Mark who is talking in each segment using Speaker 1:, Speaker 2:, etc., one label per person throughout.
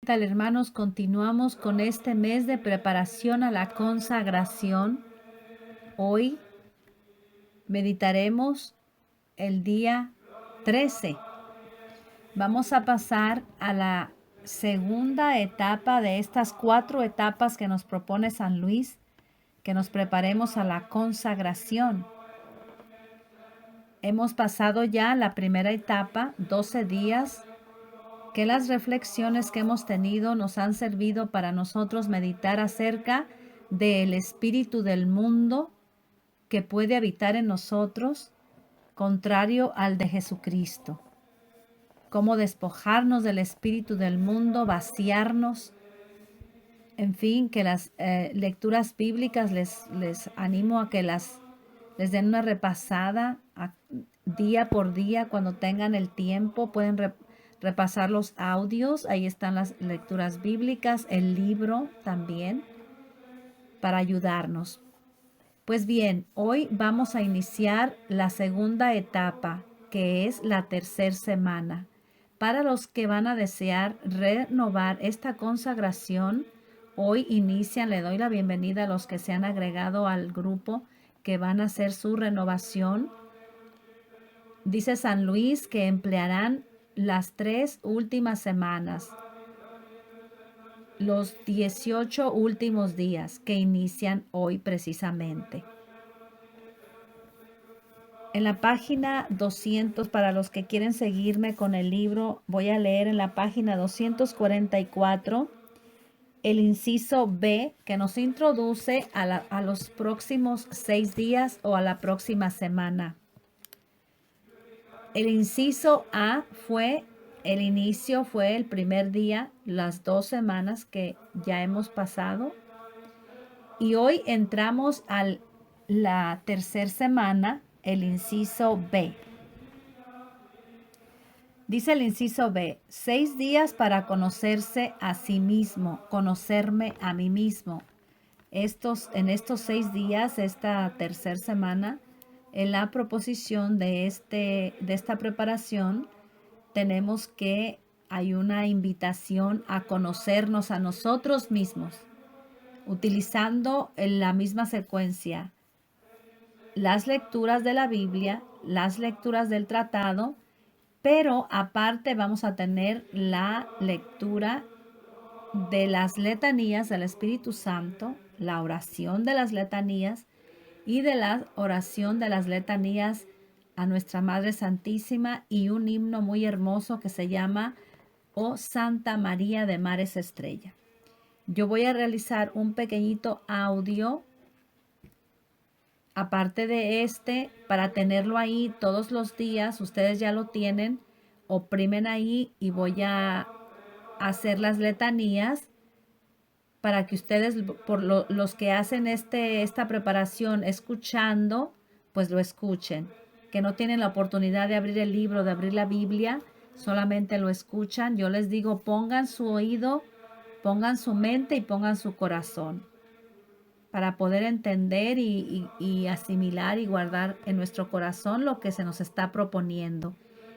Speaker 1: ¿Qué tal, hermanos? Continuamos con este mes de preparación a la consagración. Hoy meditaremos el día 13. Vamos a pasar a la segunda etapa de estas 4 etapas que nos propone San Luis, que nos preparemos a la consagración. Hemos pasado ya la primera etapa, 12 días, que las reflexiones que hemos tenido nos han servido para nosotros meditar acerca del espíritu del mundo que puede habitar en nosotros, contrario al de Jesucristo. Cómo despojarnos del espíritu del mundo, vaciarnos. En fin, que las lecturas bíblicas les animo a que les den una repasada día por día cuando tengan el tiempo. Pueden repasar los audios, ahí están las lecturas bíblicas, el libro también, para ayudarnos. Pues bien, hoy vamos a iniciar la segunda etapa, que es la tercera semana. Para los que van a desear renovar esta consagración, hoy inician, le doy la bienvenida a los que se han agregado al grupo que van a hacer su renovación. Dice San Luis que emplearán las 3 últimas semanas, los 18 últimos días que inician hoy precisamente. En la página 200, para los que quieren seguirme con el libro, voy a leer en la página 244 el inciso B, que nos introduce a los próximos 6 días o a la próxima semana. El inciso A fue el inicio, fue el primer día, las 2 semanas que ya hemos pasado. Y hoy entramos a la tercera semana, el inciso B. Dice el inciso B, 6 días para conocerse a sí mismo, conocerme a mí mismo. En estos 6 días, esta tercera semana, en la proposición de esta preparación, tenemos que hay una invitación a conocernos a nosotros mismos, utilizando en la misma secuencia las lecturas de la Biblia, las lecturas del tratado, pero aparte vamos a tener la lectura de las letanías del Espíritu Santo, la oración de las letanías y de la oración de las letanías a nuestra Madre Santísima y un himno muy hermoso que se llama Oh Santa María de Mares Estrella. Yo voy a realizar un pequeñito audio aparte de para tenerlo ahí todos los días. Ustedes ya lo tienen, oprimen ahí y voy a hacer las letanías para que ustedes, los que hacen esta preparación escuchando, pues lo escuchen. Que no tienen la oportunidad de abrir el libro, de abrir la Biblia, solamente lo escuchan. Yo les digo, pongan su oído, pongan su mente y pongan su corazón para poder entender y asimilar y guardar en nuestro corazón lo que se nos está proponiendo.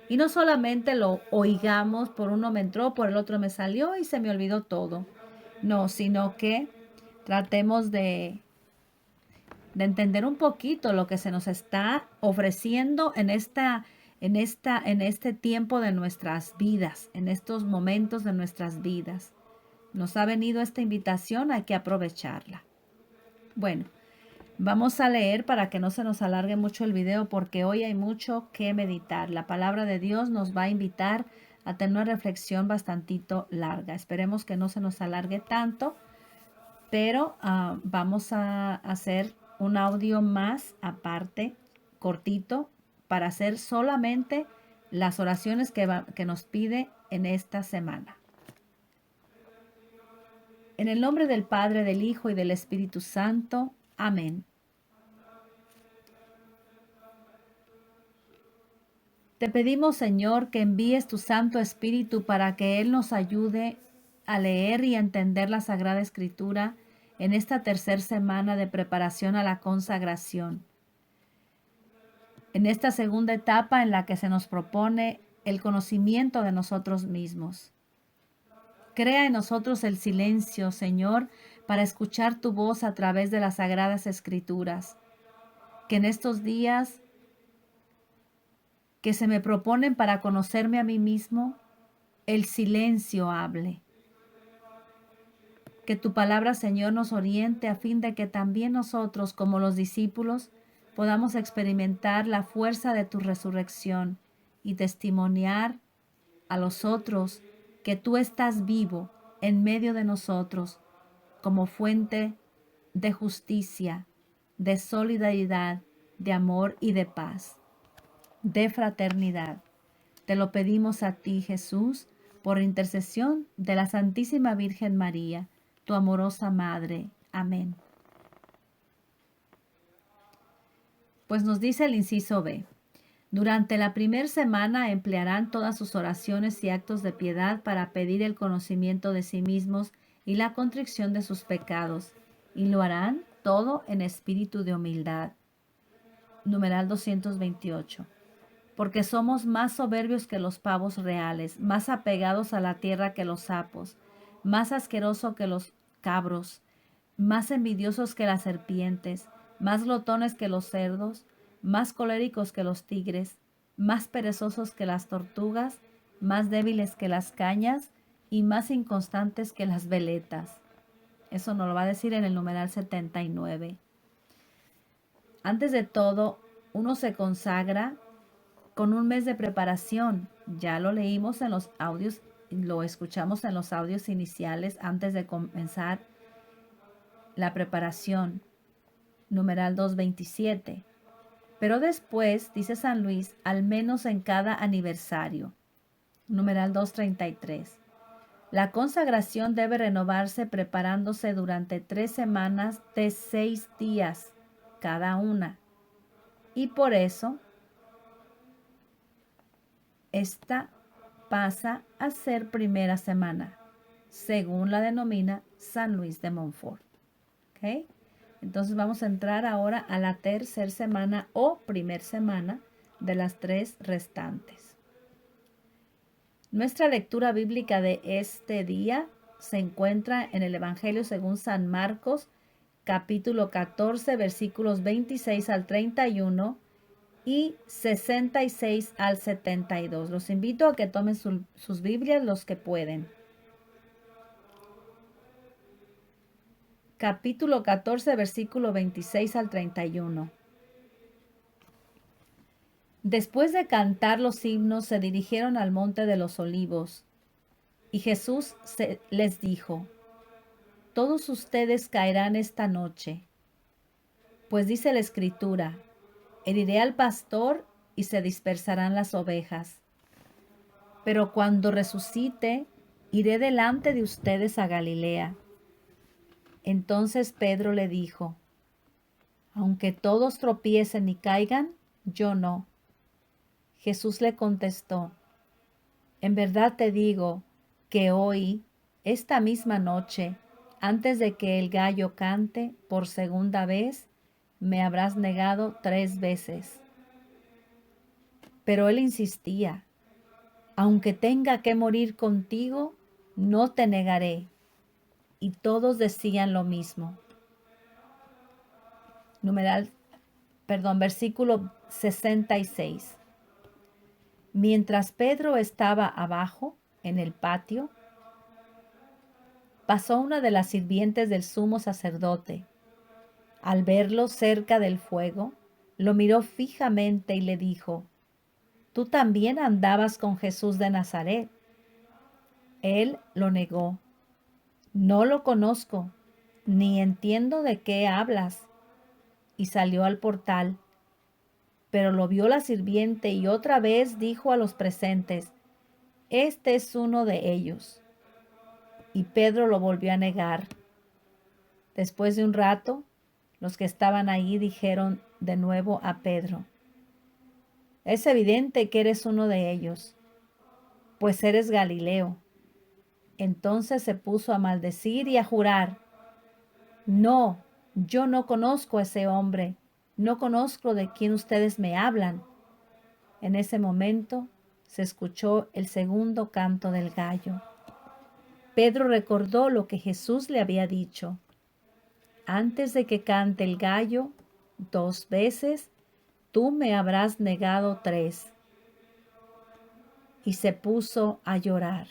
Speaker 1: Y no solamente lo oigamos, por uno me entró, por el otro me salió y se me olvidó todo. No, sino que tratemos de entender un poquito lo que se nos está ofreciendo en este tiempo de nuestras vidas, en estos momentos de nuestras vidas. Nos ha venido esta invitación, hay que aprovecharla. Bueno, vamos a leer para que no se nos alargue mucho el video porque hoy hay mucho que meditar. La palabra de Dios nos va a invitar a tener una reflexión bastantito larga. Esperemos que no se nos alargue tanto, pero vamos a hacer un audio más aparte, cortito, para hacer solamente las oraciones que nos pide en esta semana. En el nombre del Padre, del Hijo y del Espíritu Santo. Amén. Te pedimos, Señor, que envíes tu Santo Espíritu para que Él nos ayude a leer y a entender la Sagrada Escritura en esta tercera semana de preparación a la consagración. En esta segunda etapa en la que se nos propone el conocimiento de nosotros mismos. Crea en nosotros el silencio, Señor, para escuchar tu voz a través de las sagradas escrituras. Que en estos días que se me proponen para conocerme a mí mismo, el silencio hable. Que tu palabra, Señor, nos oriente a fin de que también nosotros, como los discípulos, podamos experimentar la fuerza de tu resurrección y testimoniar a los otros que tú estás vivo en medio de nosotros como fuente de justicia, de solidaridad, de amor y de paz, de fraternidad. Te lo pedimos a ti, Jesús, por intercesión de la Santísima Virgen María, tu amorosa Madre. Amén. Pues nos dice el inciso B. Durante la primera semana emplearán todas sus oraciones y actos de piedad para pedir el conocimiento de sí mismos y la contrición de sus pecados, y lo harán todo en espíritu de humildad. Numeral 228. Porque somos más soberbios que los pavos reales, más apegados a la tierra que los sapos, más asquerosos que los cabros, más envidiosos que las serpientes, más glotones que los cerdos, más coléricos que los tigres, más perezosos que las tortugas, más débiles que las cañas y más inconstantes que las veletas. Eso nos lo va a decir en el numeral 79. Antes de todo, uno se consagra con un mes de preparación. Ya lo leímos en los audios, lo escuchamos en los audios iniciales antes de comenzar la preparación. Numeral 227. Pero después, dice San Luis, al menos en cada aniversario. Numeral 233. La consagración debe renovarse preparándose durante 3 semanas de 6 días cada una. Y por eso, esta pasa a ser primera semana, según la denomina San Luis de Montfort. ¿Okay? Entonces vamos a entrar ahora a la tercera semana o primer semana de las 3 restantes. Nuestra lectura bíblica de este día se encuentra en el Evangelio según San Marcos, capítulo 14, versículos 26 al 31 y 66 al 72. Los invito a que tomen sus Biblias los que pueden. Capítulo 14, versículo 26 al 31. Después de cantar los himnos, se dirigieron al monte de los olivos, y Jesús les dijo: todos ustedes caerán esta noche, pues dice la Escritura: heriré al pastor y se dispersarán las ovejas. Pero cuando resucite, iré delante de ustedes a Galilea. Entonces Pedro le dijo: aunque todos tropiecen y caigan, yo no. Jesús le contestó: en verdad te digo que hoy, esta misma noche, antes de que el gallo cante por segunda vez, me habrás negado 3 veces. Pero él insistía: aunque tenga que morir contigo, no te negaré. Y todos decían lo mismo. Versículo 66. Mientras Pedro estaba abajo, en el patio, pasó una de las sirvientes del sumo sacerdote. Al verlo cerca del fuego, lo miró fijamente y le dijo: tú también andabas con Jesús de Nazaret. Él lo negó: no lo conozco, ni entiendo de qué hablas. Y salió al portal. Pero lo vio la sirviente y otra vez dijo a los presentes: este es uno de ellos. Y Pedro lo volvió a negar. Después de un rato, los que estaban allí dijeron de nuevo a Pedro: es evidente que eres uno de ellos, pues eres Galileo. Entonces se puso a maldecir y a jurar: no, yo no conozco a ese hombre, no conozco de quién ustedes me hablan. En ese momento se escuchó el segundo canto del gallo. Pedro recordó lo que Jesús le había dicho. Antes de que cante el gallo 2 veces, tú me habrás negado 3. Y se puso a llorar.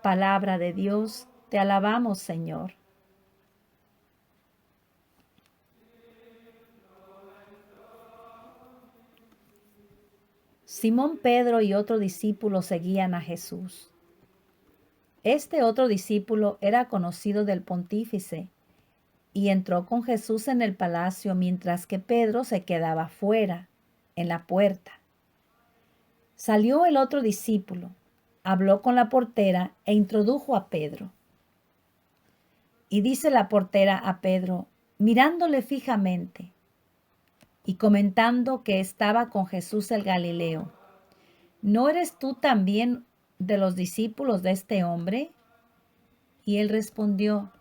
Speaker 1: Palabra de Dios, te alabamos, Señor. Simón Pedro y otro discípulo seguían a Jesús. Este otro discípulo era conocido del pontífice y entró con Jesús en el palacio mientras que Pedro se quedaba fuera, en la puerta. Salió el otro discípulo, habló con la portera e introdujo a Pedro. Y dice la portera a Pedro, mirándole fijamente y comentando que estaba con Jesús el Galileo, ¿no eres tú también de los discípulos de este hombre? Y él respondió,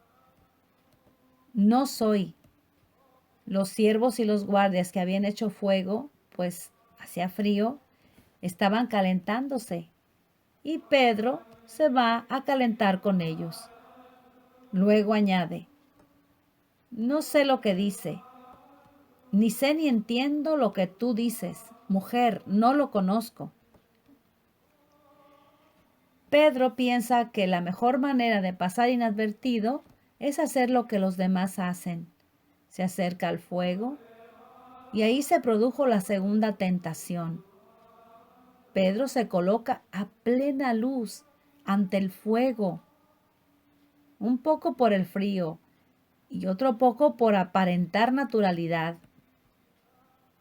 Speaker 1: no soy. Los siervos y los guardias que habían hecho fuego, pues hacía frío, estaban calentándose, y Pedro se va a calentar con ellos. Luego añade, no sé lo que dice, ni sé ni entiendo lo que tú dices. Mujer, no lo conozco. Pedro piensa que la mejor manera de pasar inadvertido es hacer lo que los demás hacen. Se acerca al fuego y ahí se produjo la segunda tentación. Pedro se coloca a plena luz ante el fuego, un poco por el frío y otro poco por aparentar naturalidad.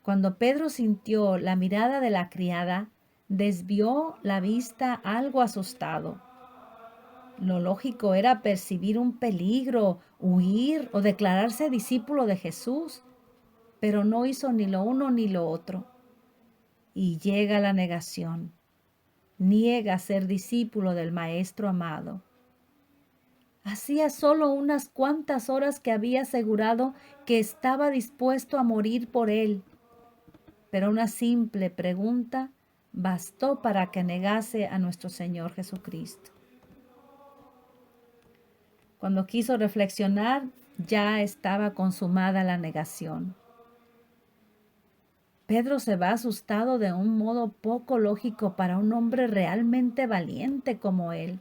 Speaker 1: Cuando Pedro sintió la mirada de la criada, desvió la vista algo asustado. Lo lógico era percibir un peligro, huir o declararse discípulo de Jesús, pero no hizo ni lo uno ni lo otro. Y llega la negación. Niega ser discípulo del Maestro amado. Hacía solo unas cuantas horas que había asegurado que estaba dispuesto a morir por él, pero una simple pregunta bastó para que negase a nuestro Señor Jesucristo. Cuando quiso reflexionar, ya estaba consumada la negación. Pedro se va asustado de un modo poco lógico para un hombre realmente valiente como él.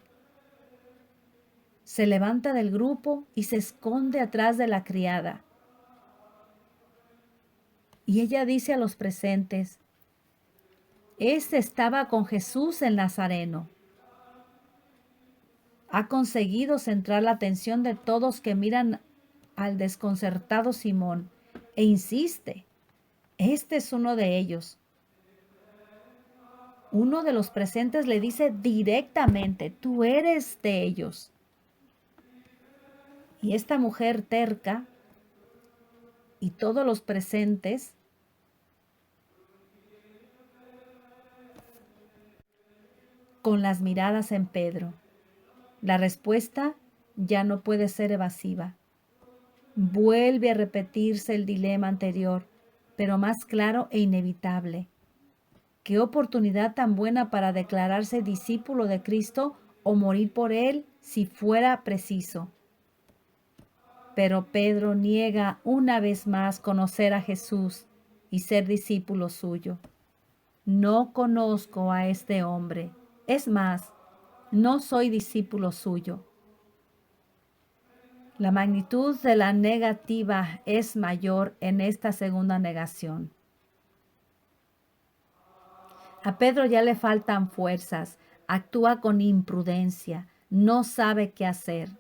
Speaker 1: Se levanta del grupo y se esconde atrás de la criada. Y ella dice a los presentes, este estaba con Jesús el Nazareno. Ha conseguido centrar la atención de todos que miran al desconcertado Simón e insiste, este es uno de ellos. Uno de los presentes le dice directamente, tú eres de ellos. Y esta mujer terca y todos los presentes con las miradas en Pedro. La respuesta ya no puede ser evasiva. Vuelve a repetirse el dilema anterior, pero más claro e inevitable. Qué oportunidad tan buena para declararse discípulo de Cristo o morir por él si fuera preciso. Pero Pedro niega una vez más conocer a Jesús y ser discípulo suyo. No conozco a este hombre. Es más, no soy discípulo suyo. La magnitud de la negativa es mayor en esta segunda negación. A Pedro ya le faltan fuerzas, actúa con imprudencia, no sabe qué hacer.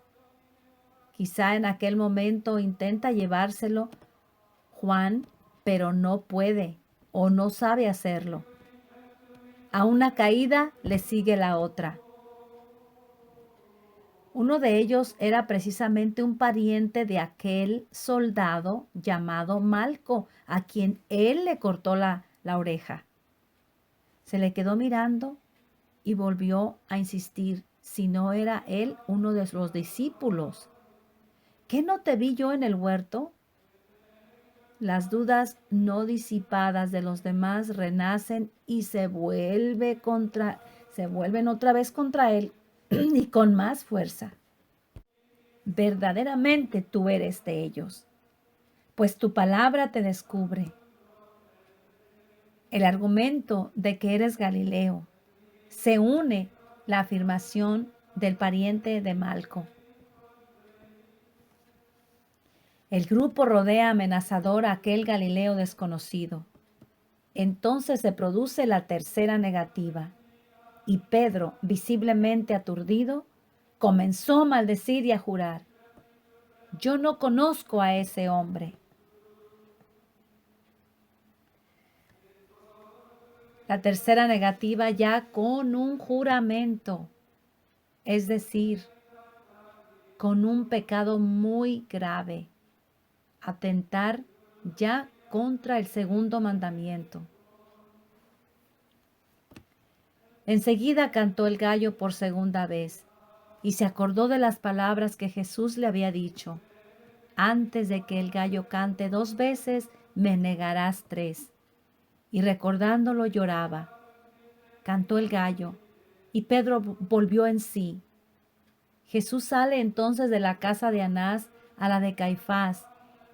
Speaker 1: Quizá en aquel momento intenta llevárselo Juan, pero no puede o no sabe hacerlo. A una caída le sigue la otra. Uno de ellos era precisamente un pariente de aquel soldado llamado Malco, a quien él le cortó la oreja. Se le quedó mirando y volvió a insistir si no era él uno de los discípulos. ¿Qué no te vi yo en el huerto? Las dudas no disipadas de los demás renacen y se se vuelven otra vez contra él y con más fuerza. Verdaderamente tú eres de ellos, pues tu palabra te descubre. El argumento de que eres Galileo se une la afirmación del pariente de Malco. El grupo rodea amenazador a aquel Galileo desconocido. Entonces se produce la tercera negativa, y Pedro, visiblemente aturdido, comenzó a maldecir y a jurar: yo no conozco a ese hombre. La tercera negativa ya con un juramento, es decir, con un pecado muy grave, atentar ya contra el segundo mandamiento. Enseguida cantó el gallo por segunda vez y se acordó de las palabras que Jesús le había dicho: antes de que el gallo cante 2 veces, me negarás 3. Y recordándolo lloraba. Cantó el gallo y Pedro volvió en sí. Jesús sale entonces de la casa de Anás a la de Caifás,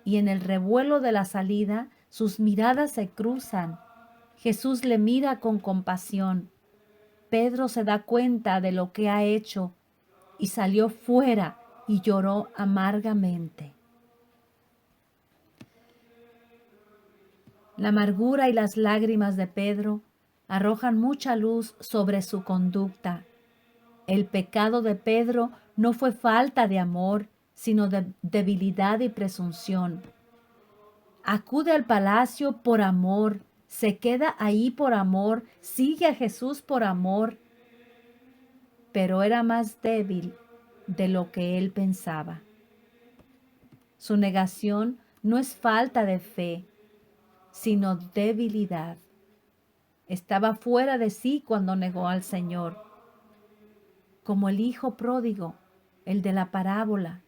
Speaker 1: y en el revuelo de la salida sus miradas se cruzan. Jesús le mira con compasión. Pedro se da cuenta de lo que ha hecho y salió fuera y lloró amargamente. La amargura y las lágrimas de Pedro arrojan mucha luz sobre su conducta. El pecado de Pedro no fue falta de amor, sino de debilidad y presunción. Acude al palacio por amor, se queda ahí por amor, sigue a Jesús por amor, pero era más débil de lo que él pensaba. Su negación no es falta de fe, sino debilidad. Estaba fuera de sí cuando negó al Señor, como el hijo pródigo, el de la parábola.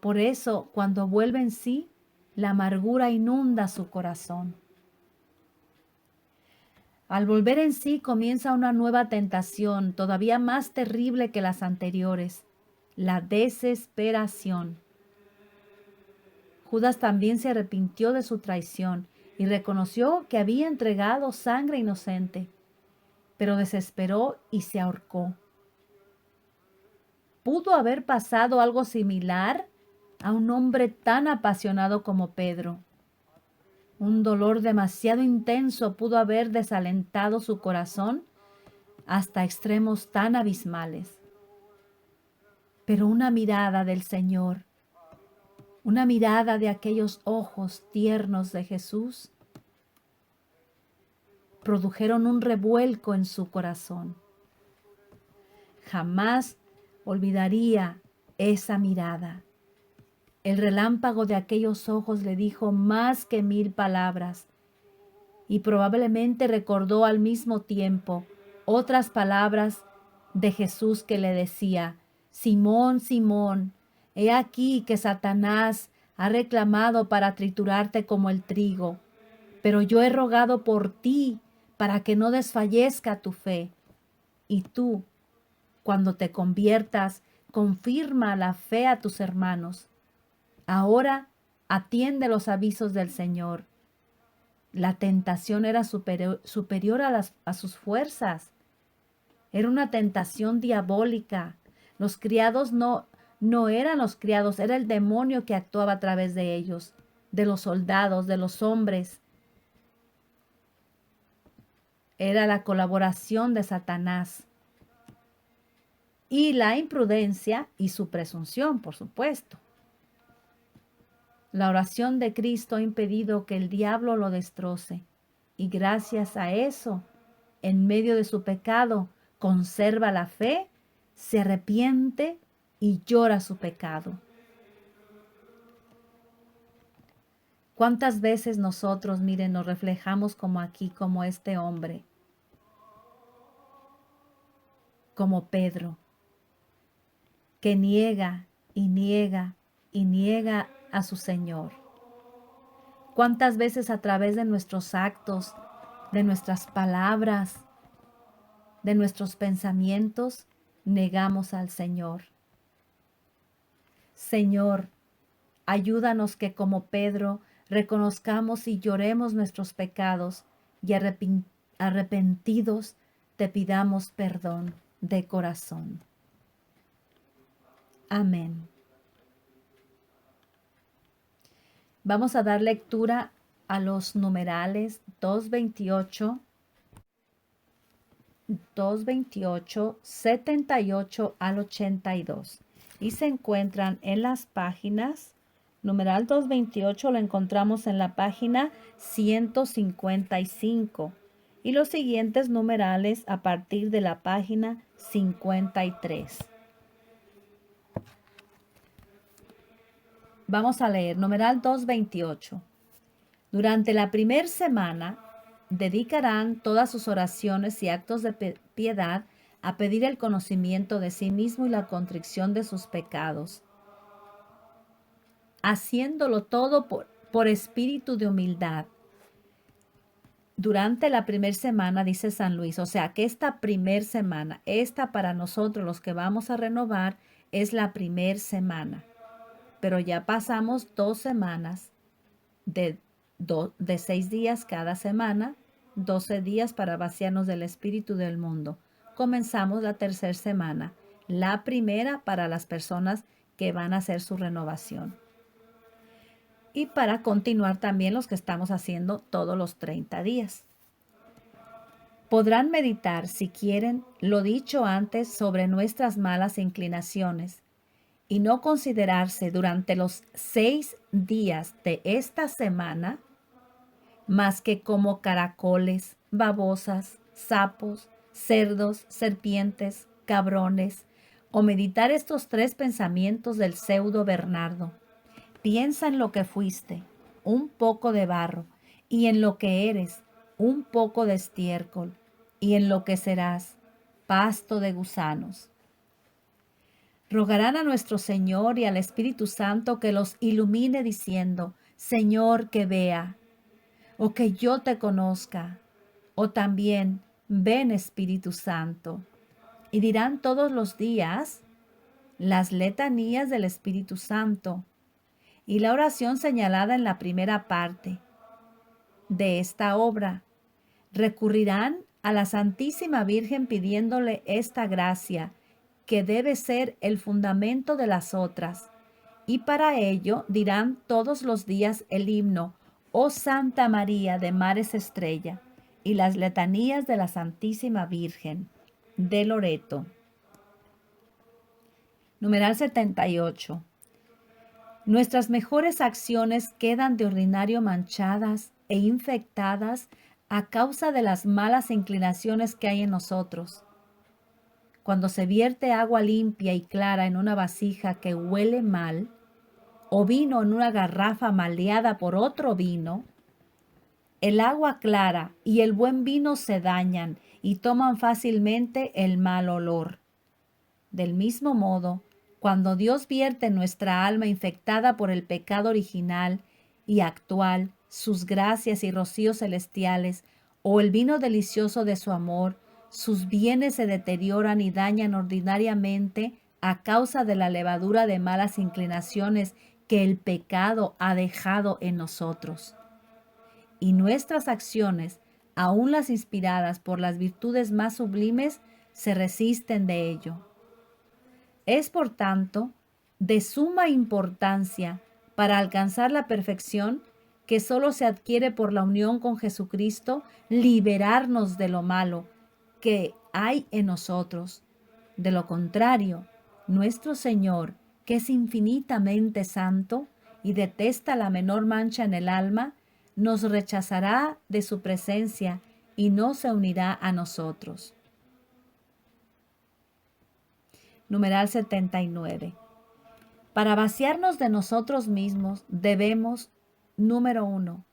Speaker 1: Por eso, cuando vuelve en sí, la amargura inunda su corazón. Al volver en sí comienza una nueva tentación, todavía más terrible que las anteriores: la desesperación. Judas también se arrepintió de su traición y reconoció que había entregado sangre inocente, pero desesperó y se ahorcó. ¿Pudo haber pasado algo similar a un hombre tan apasionado como Pedro? Un dolor demasiado intenso pudo haber desalentado su corazón hasta extremos tan abismales. Pero una mirada del Señor, una mirada de aquellos ojos tiernos de Jesús, produjeron un revuelco en su corazón. Jamás olvidaría esa mirada. El relámpago de aquellos ojos le dijo más que 1000 palabras, y probablemente recordó al mismo tiempo otras palabras de Jesús que le decía: Simón, Simón, he aquí que Satanás ha reclamado para triturarte como el trigo, pero yo he rogado por ti para que no desfallezca tu fe. Y tú, cuando te conviertas, confirma la fe a tus hermanos. Ahora atiende los avisos del Señor. La tentación era superior a sus fuerzas. Era una tentación diabólica. Los criados no eran los criados, era el demonio que actuaba a través de ellos, de los soldados, de los hombres. Era la colaboración de Satanás. Y la imprudencia y su presunción, por supuesto. La oración de Cristo ha impedido que el diablo lo destroce, y gracias a eso, en medio de su pecado, conserva la fe, se arrepiente y llora su pecado. ¿Cuántas veces nosotros, miren, nos reflejamos como aquí, como este hombre, como Pedro, que niega y niega y niega a su Señor? ¿Cuántas veces a través de nuestros actos, de nuestras palabras, de nuestros pensamientos negamos al Señor. Señor, ayúdanos que como Pedro reconozcamos y lloremos nuestros pecados y arrepentidos te pidamos perdón de corazón. Amén. Vamos a dar lectura a los numerales 228, 78 al 82 y se encuentran en las páginas. Numeral 228 lo encontramos en la página 155 y los siguientes numerales a partir de la página 53. Vamos a leer numeral 228. Durante la primera semana dedicarán todas sus oraciones y actos de piedad a pedir el conocimiento de sí mismo y la contrición de sus pecados, haciéndolo todo por espíritu de humildad. Durante la primera semana, dice San Luis, o sea que esta primera semana, esta para nosotros los que vamos a renovar, es la primera semana. Pero ya pasamos 2 semanas de 6 días cada semana, 12 días para vaciarnos del espíritu del mundo. Comenzamos la tercera semana, la primera para las personas que van a hacer su renovación. Y para continuar también los que estamos haciendo todos los 30 días. Podrán meditar, si quieren, lo dicho antes sobre nuestras malas inclinaciones y no considerarse durante los 6 días de esta semana más que como caracoles, babosas, sapos, cerdos, serpientes, cabrones, o meditar estos 3 pensamientos del pseudo Bernardo. Piensa en lo que fuiste, un poco de barro, y en lo que eres, un poco de estiércol, y en lo que serás, pasto de gusanos. Rogarán a nuestro Señor y al Espíritu Santo que los ilumine diciendo, Señor, que vea, o que yo te conozca, o también, ven Espíritu Santo. Y dirán todos los días las letanías del Espíritu Santo y la oración señalada en la primera parte de esta obra. Recurrirán a la Santísima Virgen pidiéndole esta gracia, que debe ser el fundamento de las otras. Y para ello dirán todos los días el himno, Oh Santa María de Mares Estrella, y las letanías de la Santísima Virgen de Loreto. Numeral 78. Nuestras mejores acciones quedan de ordinario manchadas e infectadas a causa de las malas inclinaciones que hay en nosotros. Cuando se vierte agua limpia y clara en una vasija que huele mal, o vino en una garrafa maleada por otro vino, el agua clara y el buen vino se dañan y toman fácilmente el mal olor. Del mismo modo, cuando Dios vierte en nuestra alma infectada por el pecado original y actual sus gracias y rocíos celestiales, o el vino delicioso de su amor, sus bienes se deterioran y dañan ordinariamente a causa de la levadura de malas inclinaciones que el pecado ha dejado en nosotros. Y nuestras acciones, aun las inspiradas por las virtudes más sublimes, se resisten de ello. Es, por tanto, de suma importancia para alcanzar la perfección, que solo se adquiere por la unión con Jesucristo, liberarnos de lo malo que hay en nosotros. De lo contrario, nuestro Señor, que es infinitamente santo y detesta la menor mancha en el alma, nos rechazará de su presencia y no se unirá a nosotros. Numeral 79. Para vaciarnos de nosotros mismos debemos, número 1,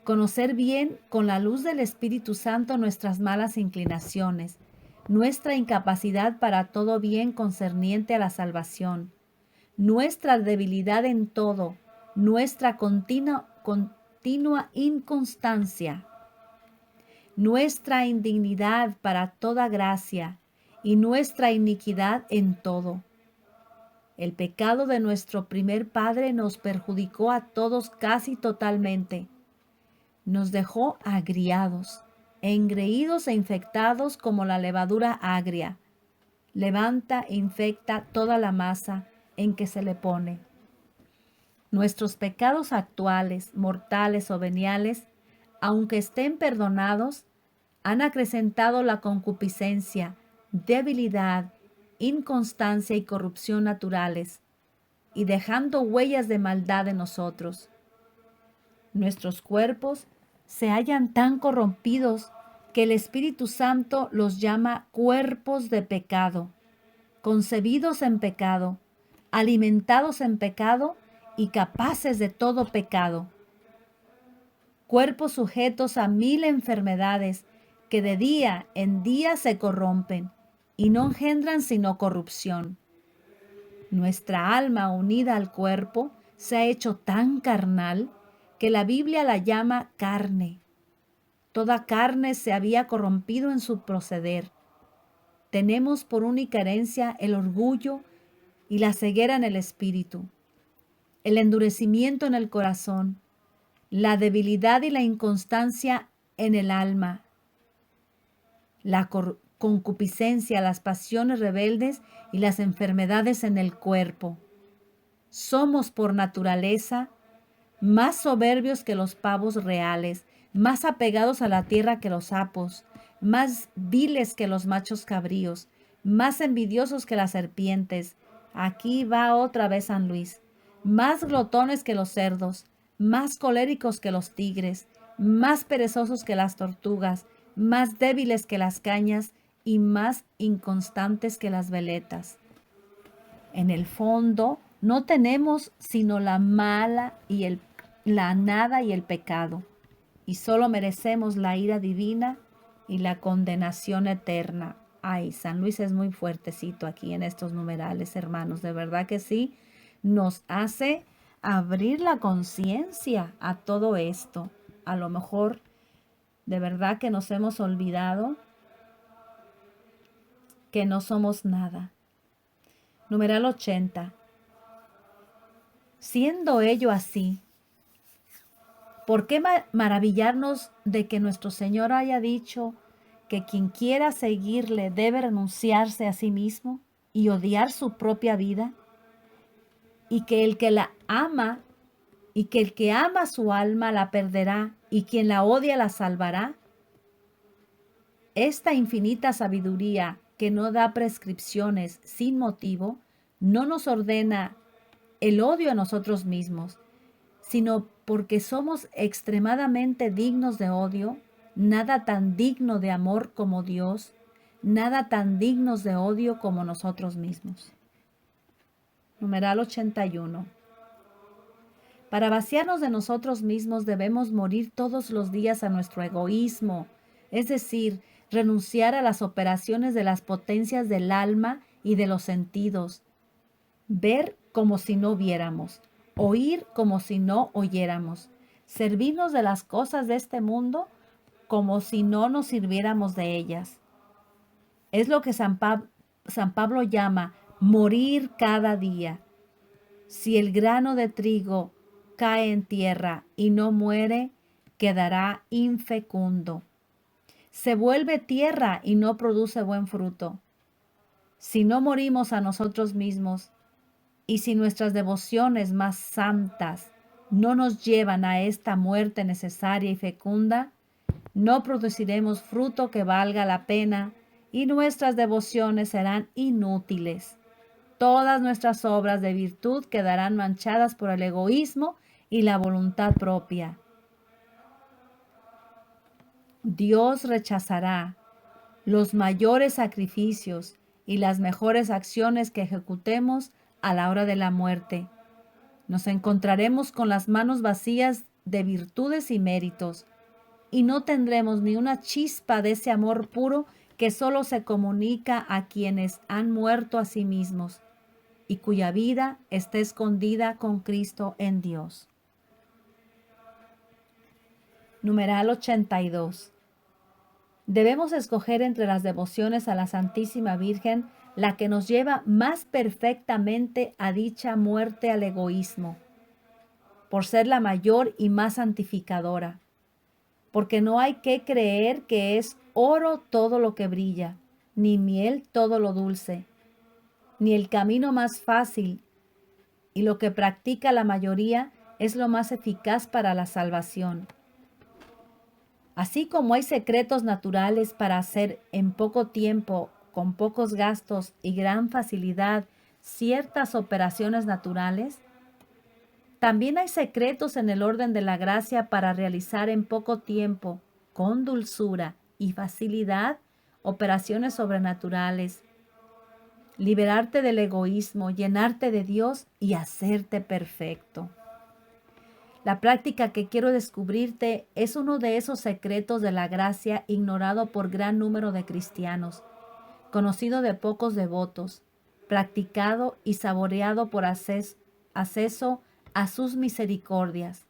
Speaker 1: conocer bien con la luz del Espíritu Santo nuestras malas inclinaciones, nuestra incapacidad para todo bien concerniente a la salvación, nuestra debilidad en todo, nuestra continua inconstancia, nuestra indignidad para toda gracia y nuestra iniquidad en todo. El pecado de nuestro primer padre nos perjudicó a todos casi totalmente. Nos dejó agriados, engreídos e infectados como la levadura agria. Levanta e infecta toda la masa en que se le pone. Nuestros pecados actuales, mortales o veniales, aunque estén perdonados, han acrecentado la concupiscencia, debilidad, inconstancia y corrupción naturales, y dejando huellas de maldad en nosotros. Nuestros cuerpos se hallan tan corrompidos que el Espíritu Santo los llama cuerpos de pecado, concebidos en pecado, alimentados en pecado y capaces de todo pecado. Cuerpos sujetos a 1000 enfermedades que de día en día se corrompen y no engendran sino corrupción. Nuestra alma unida al cuerpo se ha hecho tan carnal que la Biblia la llama carne. Toda carne se había corrompido en su proceder. Tenemos por única herencia el orgullo y la ceguera en el espíritu, el endurecimiento en el corazón, la debilidad y la inconstancia en el alma, la concupiscencia, las pasiones rebeldes y las enfermedades en el cuerpo. Somos por naturaleza más soberbios que los pavos reales, más apegados a la tierra que los sapos, más viles que los machos cabríos, más envidiosos que las serpientes. Aquí va otra vez San Luis. Más glotones que los cerdos, más coléricos que los tigres, más perezosos que las tortugas, más débiles que las cañas y más inconstantes que las veletas. En el fondo, no tenemos sino la mala y la nada y el pecado, y solo merecemos la ira divina y la condenación eterna. Ay, San Luis es muy fuertecito aquí en estos numerales, hermanos, de verdad que sí, nos hace abrir la conciencia a todo esto. A lo mejor, de verdad que nos hemos olvidado que no somos nada. Numeral 80. Siendo ello así, ¿por qué maravillarnos de que nuestro Señor haya dicho que quien quiera seguirle debe renunciarse a sí mismo y odiar su propia vida? Y que el que la ama, y que el que ama su alma la perderá, y quien la odia la salvará. Esta infinita sabiduría que no da prescripciones sin motivo, no nos ordena el odio a nosotros mismos, sino porque somos extremadamente dignos de odio, nada tan digno de amor como Dios, nada tan dignos de odio como nosotros mismos. Numeral 81. Para vaciarnos de nosotros mismos debemos morir todos los días a nuestro egoísmo, es decir, renunciar a las operaciones de las potencias del alma y de los sentidos, ver como si no viéramos, oír como si no oyéramos, servirnos de las cosas de este mundo como si no nos sirviéramos de ellas. Es lo que San Pablo llama morir cada día. Si el grano de trigo cae en tierra y no muere, quedará infecundo. Se vuelve tierra y no produce buen fruto. Si no morimos a nosotros mismos, y si nuestras devociones más santas no nos llevan a esta muerte necesaria y fecunda, no produciremos fruto que valga la pena y nuestras devociones serán inútiles. Todas nuestras obras de virtud quedarán manchadas por el egoísmo y la voluntad propia. Dios rechazará los mayores sacrificios y las mejores acciones que ejecutemos a la hora de la muerte. Nos encontraremos con las manos vacías de virtudes y méritos, y no tendremos ni una chispa de ese amor puro que solo se comunica a quienes han muerto a sí mismos y cuya vida está escondida con Cristo en Dios. Numeral 82. Debemos escoger entre las devociones a la Santísima Virgen la que nos lleva más perfectamente a dicha muerte al egoísmo, por ser la mayor y más santificadora, porque no hay que creer que es oro todo lo que brilla, ni miel todo lo dulce, ni el camino más fácil, y lo que practica la mayoría es lo más eficaz para la salvación. Así como hay secretos naturales para hacer en poco tiempo, con pocos gastos y gran facilidad ciertas operaciones naturales, también hay secretos en el orden de la gracia para realizar en poco tiempo, con dulzura y facilidad, operaciones sobrenaturales, liberarte del egoísmo, llenarte de Dios y hacerte perfecto. La práctica que quiero descubrirte es uno de esos secretos de la gracia ignorado por gran número de cristianos, conocido de pocos devotos, practicado y saboreado por acceso a sus misericordias.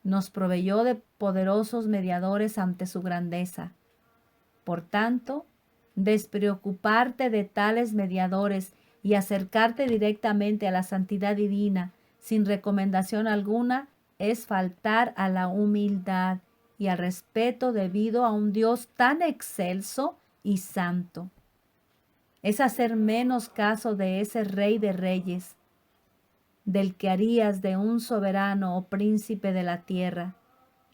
Speaker 1: Nos proveyó de poderosos mediadores ante su grandeza. Por tanto, despreocuparte de tales mediadores y acercarte directamente a la santidad divina sin recomendación alguna es faltar a la humildad y al respeto debido a un Dios tan excelso y santo. Es hacer menos caso de ese Rey de Reyes, del que harías de un soberano o príncipe de la tierra,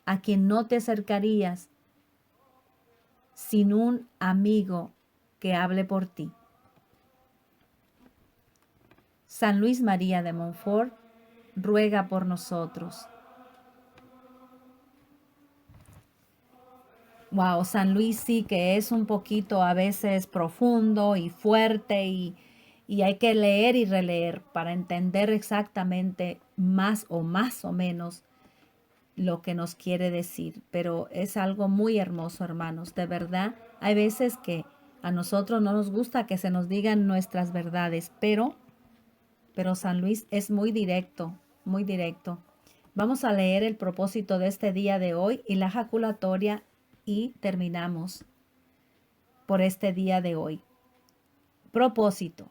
Speaker 1: a quien no te acercarías sin un amigo que hable por ti. San Luis María de Montfort, ruega por nosotros. Wow, San Luis sí que es un poquito a veces profundo y fuerte y hay que leer y releer para entender exactamente más o menos lo que nos quiere decir. Pero es algo muy hermoso, hermanos. De verdad, hay veces que a nosotros no nos gusta que se nos digan nuestras verdades, pero San Luis es muy directo, muy directo. Vamos a leer el propósito de este día de hoy y la jaculatoria y terminamos por este día de hoy. Propósito.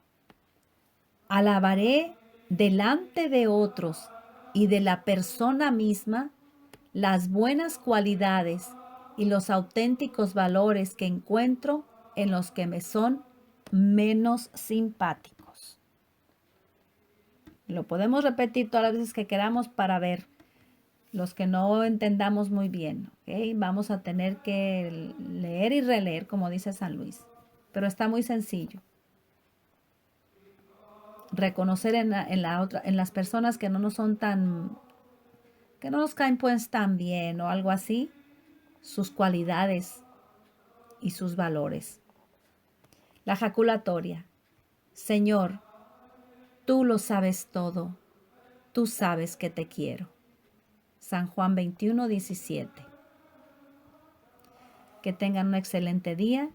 Speaker 1: Alabaré delante de otros y de la persona misma las buenas cualidades y los auténticos valores que encuentro en los que me son menos simpáticos. Lo podemos repetir todas las veces que queramos para ver los que no entendamos muy bien, ¿okay? Vamos a tener que leer y releer, como dice San Luis, pero está muy sencillo. Reconocer en las personas que no nos son que no nos caen pues tan bien o algo así, sus cualidades y sus valores. La jaculatoria. Señor, tú lo sabes todo, tú sabes que te quiero. San Juan 21:17. Que tengan un excelente día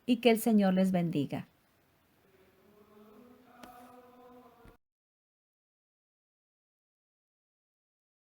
Speaker 1: y que el Señor les bendiga.